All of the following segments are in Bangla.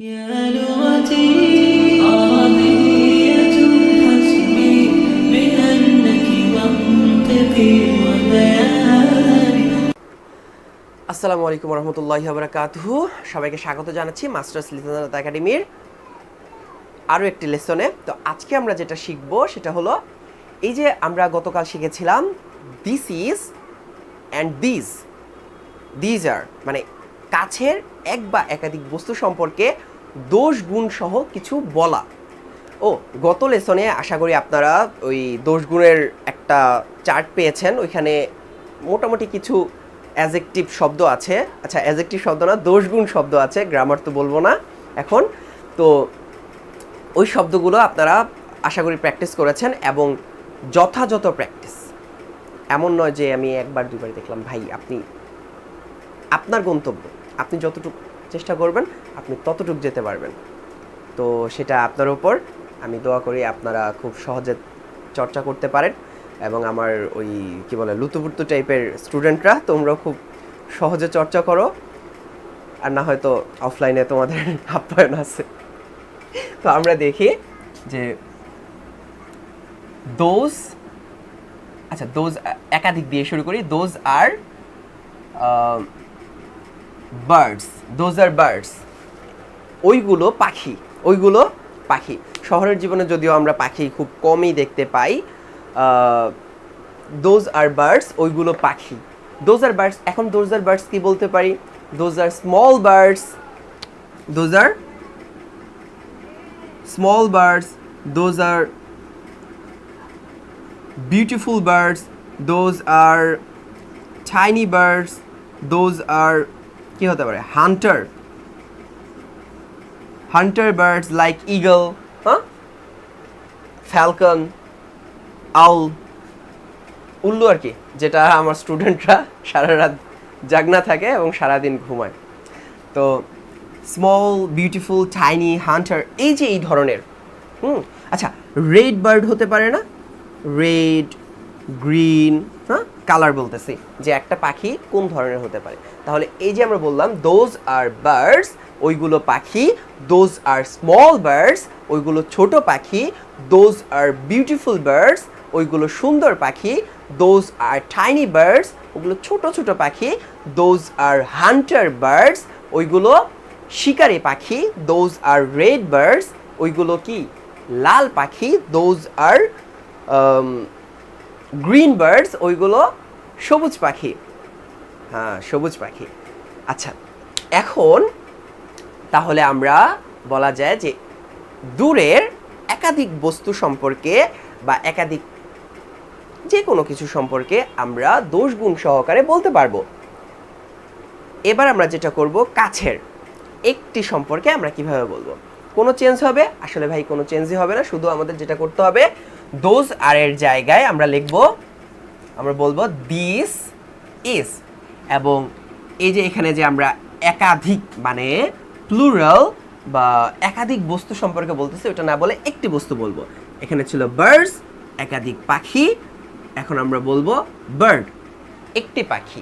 يا لغتي عربية حسبي بأنك منطقي وبياني। আসসালামু আলাইকুম রহমতুল্লাহি ওয়া বারাকাতুহু। সবাইকে স্বাগত জানাচ্ছি মাস্টার্স লিসনার একাডেমির আরও একটি লেসনে। তো আজকে আমরা যেটা শিখব সেটা হলো এই যে আমরা গতকাল শিখেছিলাম this is and these are, মানে কাছের এক বা একাধিক বস্তু সম্পর্কে দোষ গুণ সহ কিছু বলা। গত লেসনে আশা করি আপনারা ওই দোষ গুণের একটা চার্ট পেয়েছেন, ওইখানে মোটামুটি কিছু অ্যাজেক্টিভ শব্দ আছে। আচ্ছা, অ্যাজেক্টিভ শব্দ না, দোষ গুণ শব্দ আছে, গ্রামার তো বলবো না এখন। তো ওই শব্দগুলো আপনারা আশা করি প্র্যাকটিস করেছেন এবং যথাযথ প্র্যাকটিস। এমন নয় যে আমি একবার দুবার দেখলাম, ভাই আপনি আপনার গন্তব্য, আপনি যতটুকু চেষ্টা করবেন আপনি ততটুকু যেতে পারবেন। তো সেটা আপনার উপর। আমি দোয়া করি আপনারা খুব সহজে চর্চা করতে পারেন এবং আমার ওই কি বলে লুতুপুতু টাইপের স্টুডেন্টরা তোমরাও খুব সহজে চর্চা করো, আর না হয়তো অফলাইনে তোমাদের আপ্যায়ন আছে। তো আমরা দেখি যে দোজ একাধিক দিয়ে শুরু করি। দোজ আর বার্ডস, ওইগুলো পাখি। শহরের জীবনে যদিও আমরা পাখি খুব কমই দেখতে পাই। দোজ আর বার্ডস, ওইগুলো পাখি। দোজ আর বার্ডস, এখন দোজ আর বার্ডস কি বলতে পারি? Those are small birds, those are beautiful birds, those are tiny birds, those are কি হতে পারে? Hunter birds like eagle, falcon, owl, উল্লু আর কি, যেটা আমার স্টুডেন্টরা সারা রাত জাগনা থাকে এবং সারাদিন ঘুমায়। তো স্মল, বিউটিফুল, টাইনি, হান্টার, এই যে এই ধরনের। আচ্ছা, রেড বার্ড হতে পারে না? রেড, গ্রিন, কালার বলতেছি যে একটা পাখি কোন ধরনের হতে পারে। তাহলে এই যে আমরা বললাম দোজ আর বার্ডস, ওইগুলো পাখি। দোজ আর স্মল বার্ডস, ওইগুলো ছোট পাখি। দোজ আর বিউটিফুল বার্ডস, ওইগুলো সুন্দর পাখি। দোজ আর টাইনি বার্ডস, ওগুলো ছোট ছোট পাখি। দোজ আর হান্টার বার্ডস, ওইগুলো শিকারি পাখি। দোজ আর রেড বার্ডস, ওইগুলো কি? লাল পাখি। দোজ আর গ্রিন বার্ডস, ওইগুলো সবুজ পাখি। সবুজ পাখি। আচ্ছা, এখন তাহলে আমরা বলা যায় যে দূরের একাধিক বস্তু সম্পর্কে বা একাধিক যে কোনো কিছু সম্পর্কে আমরা দোষ গুণ সহকারে বলতে পারবো। এবার আমরা যেটা করব, কাছের একটি সম্পর্কে আমরা কিভাবে বলবো? কোনো চেঞ্জ হবে? আসলে ভাই কোনো চেঞ্জই হবে না, শুধু আমাদের যেটা করতে হবে দোজ আর এর জায়গায় আমরা বলবো দিস ইজ। এবং এই যে এখানে যে আমরা একাধিক মানে প্লুরাল বা একাধিক বস্তু সম্পর্কে বলতেছি, ওটা না বলে একটি বস্তু বলবো। এখানে ছিল বার্ডস, একাধিক পাখি। এখন আমরা বলবো বার্ড, একটি পাখি।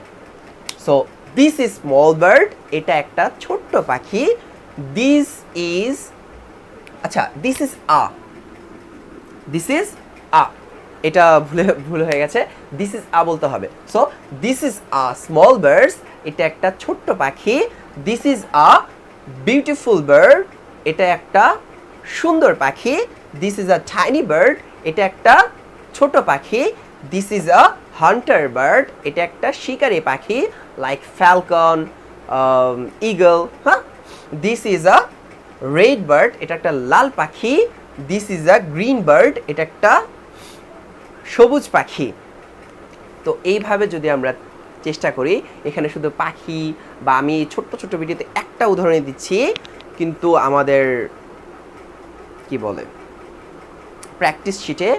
So this is small bird, এটা একটা ছোট্ট পাখি। দিস ইজ এটা ভুল হয়ে গেছে, দিস ইজ বলতে হবে। So this is small birds, এটা একটা ছোট্ট পাখি। দিস ইজ বিউটিফুল বার্ড, এটা একটা সুন্দর পাখি। দিস ইজ টাইনি বার্ড, এটা একটা ছোট পাখি। দিস ইজ হান্টার বার্ড, এটা একটা শিকারি পাখি like Falcon, eagle. This is red bird, এটা একটা লাল পাখি। দিস ইজ গ্রিন বার্ড, এটা একটা সবুজ পাখি। তো এইভাবে যদি আমরা চেষ্টা করি, এখানে শুধু পাখি বা আমি ছোট্ট ছোট্ট ভিডিওতে একটা উদাহরণ দিচ্ছি, কিন্তু আমাদের কি বলে প্র্যাকটিস শিটে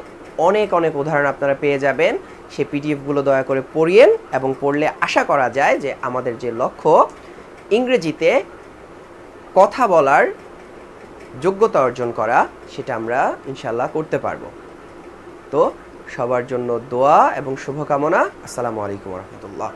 অনেক উদাহরণ আপনারা পেয়ে যাবেন। সেই পিডিএফগুলো দয়া করে পড়িয়েন এবং পড়লে আশা করা যায় যে আমাদের যে লক্ষ্য ইংরেজিতে কথা বলার যোগ্যতা অর্জন করা, সেটা আমরা ইনশাল্লাহ করতে পারবো। তো সবার জন্য দোয়া এবং শুভকামনা। আসসালামু আলাইকুম রহমতুল্লাহ।